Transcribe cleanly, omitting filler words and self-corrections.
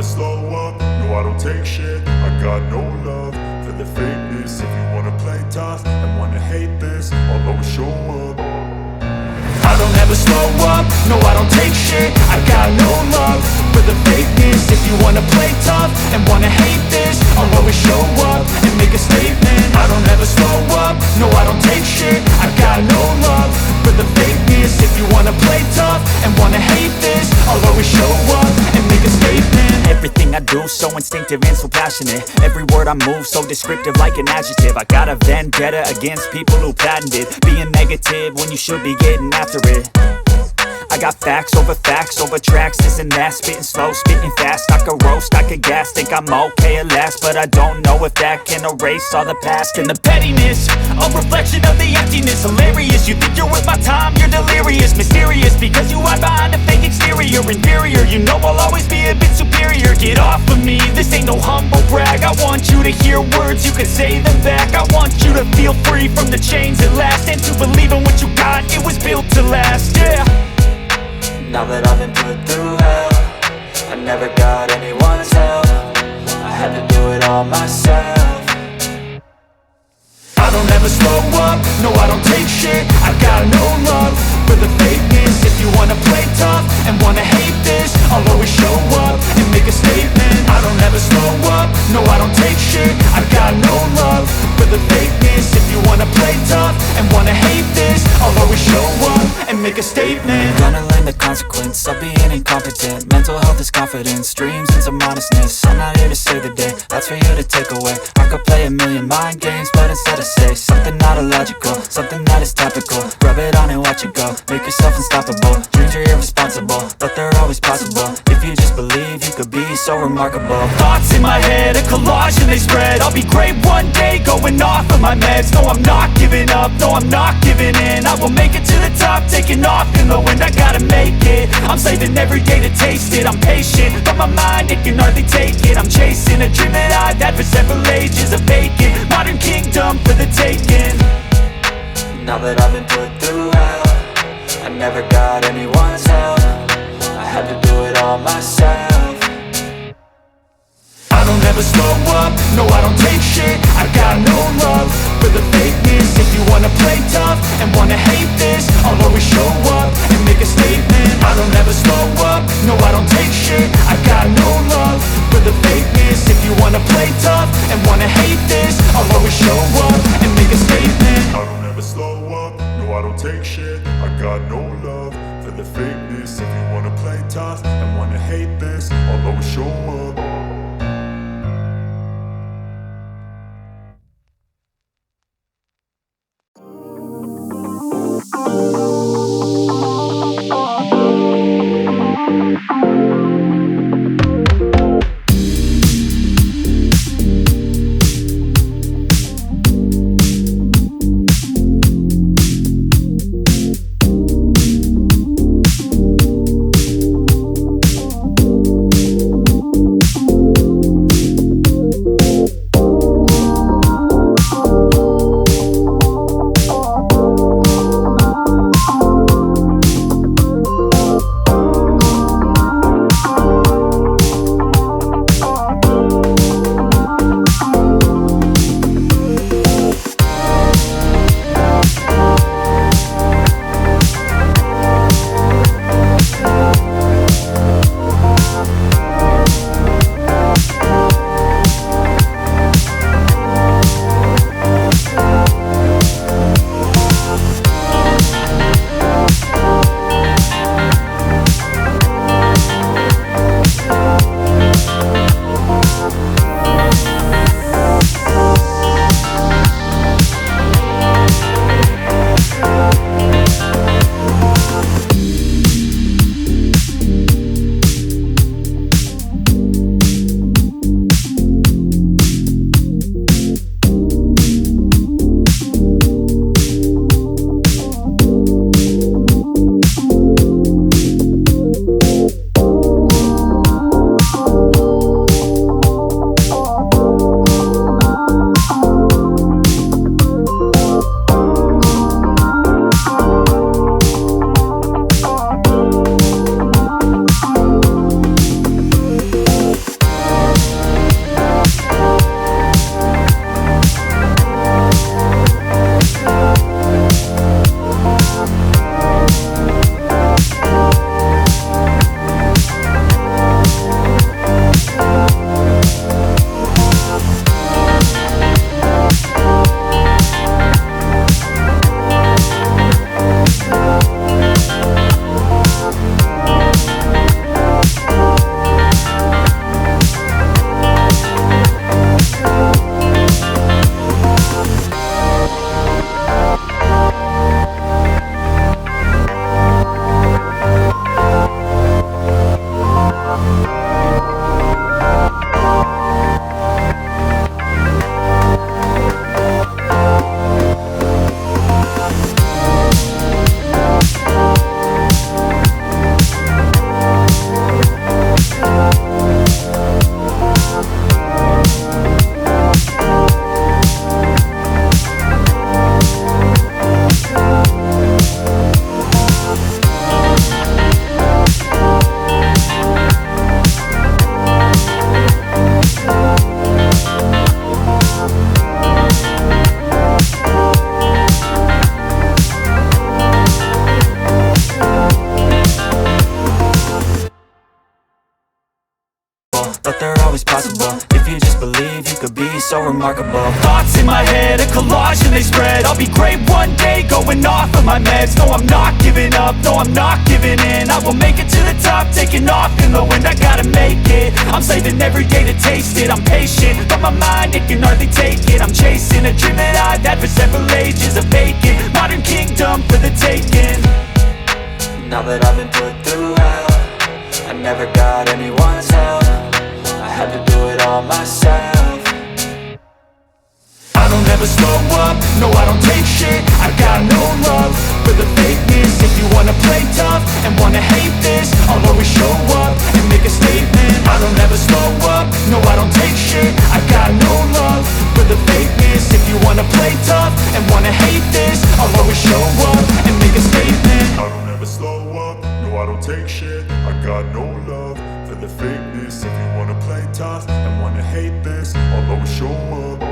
slow up, no I don't take shit. I got no love for the fakeness. If you wanna play tough and wanna hate this, I'll always show up. I don't ever slow up, no I don't take shit. I got no love for the fakeness. If you wanna play tough and wanna hate this, I'll always show up and make a statement. I don't ever slow up, no I don't take shit. I got no love for the fakeness. If you wanna play tough and wanna hate this, I'll always show up and make a statement. Everything I do so instinctive and so passionate. Every word I move so descriptive like an adjective. I got a vendetta against people who patented being negative when you should be getting after it. I got facts over tracks, this and that. Spitting slow, spitting fast, I could roast, I could gas. Think I'm okay at last, but I don't know if that can erase all the past. And the pettiness, a reflection of the emptiness. Hilarious, you think you're worth my time, you're delirious. Mysterious, because you hide behind a fake exterior. Inferior, you know I'll always be a bit superior. Get off of me, this ain't no humble brag. I want you to hear words, you can say them back. I want you to feel free from the chains at last, and to believe in what you got, it was built to last, yeah. Now that I've been put through hell, I never got anyone's help. I had to do it all myself. I don't ever slow up, no I don't take shit. I got no love for the fakeness. If you wanna play tough and wanna hate this, I'll always show up and make a statement. I don't ever slow up, no I don't take shit. I got no love for the fakeness. If you wanna play tough and wanna hate this, I'll always show up and make a statement. Gonna learn the consequence of being incompetent. Mental health is confidence, dreams and some modestness. I'm not here to save the day, that's for you to take away. I could play a million mind games, but instead I say something not illogical, something that is topical. Rub it on and watch it go, make yourself unstoppable. Dreams are irresponsible, but they're always possible. If you just believe, you could be so remarkable. Thoughts in my head, a collage and they spread. I'll be great one day, going off of my meds. No, I'm not giving up, no, I'm not giving in. I will make it to the top, taking off in the wind. I gotta make it, I'm saving every day to taste it. I'm patient, but my mind, it can hardly take it. I'm chasing a dream that I've had for several ages. A vacant, modern kingdom for the taking. Now that I've been put through hell, I never got anyone's help. I had to do it all myself. I don't ever slow up, no I don't take shit. I got no love for the fakeness. If you wanna play tough and wanna hate this, I'll always show up and make a statement. I don't ever slow up, no I don't take shit. I got no love for the fakeness. If you wanna play tough and wanna hate this, I'll always show up and make a statement. I don't ever slow up, no I don't take shit. I got no love for the fakeness. If you wanna play tough and wanna hate this, I'll always show up. but they're always possible. If you just believe, you could be so remarkable. Thoughts in my head, a collage and they spread. I'll be great one day, going off of my meds. No, I'm not giving up, no, I'm not giving in. I will make it to the top, taking off in the wind. I gotta make it, I'm saving every day to taste it. I'm patient, but my mind, it can hardly take it. I'm chasing a dream that I've had for several ages. A vacant, modern kingdom for the taking. Now that I've been put through hell, I never got anyone's help. I had to do it all myself. I don't ever slow up, no I don't take shit. I got no love for the fakeness. If you wanna play tough and wanna hate this, I'll always show up and make a statement. I don't ever slow up, no I don't take shit. I got no love for the fakeness. If you wanna play tough and wanna hate this, I'll always show up and make a statement. I don't ever slow up, no I don't take shit. I got no love for the fakeness. If you wanna play tough and wanna hate this, I'll always show up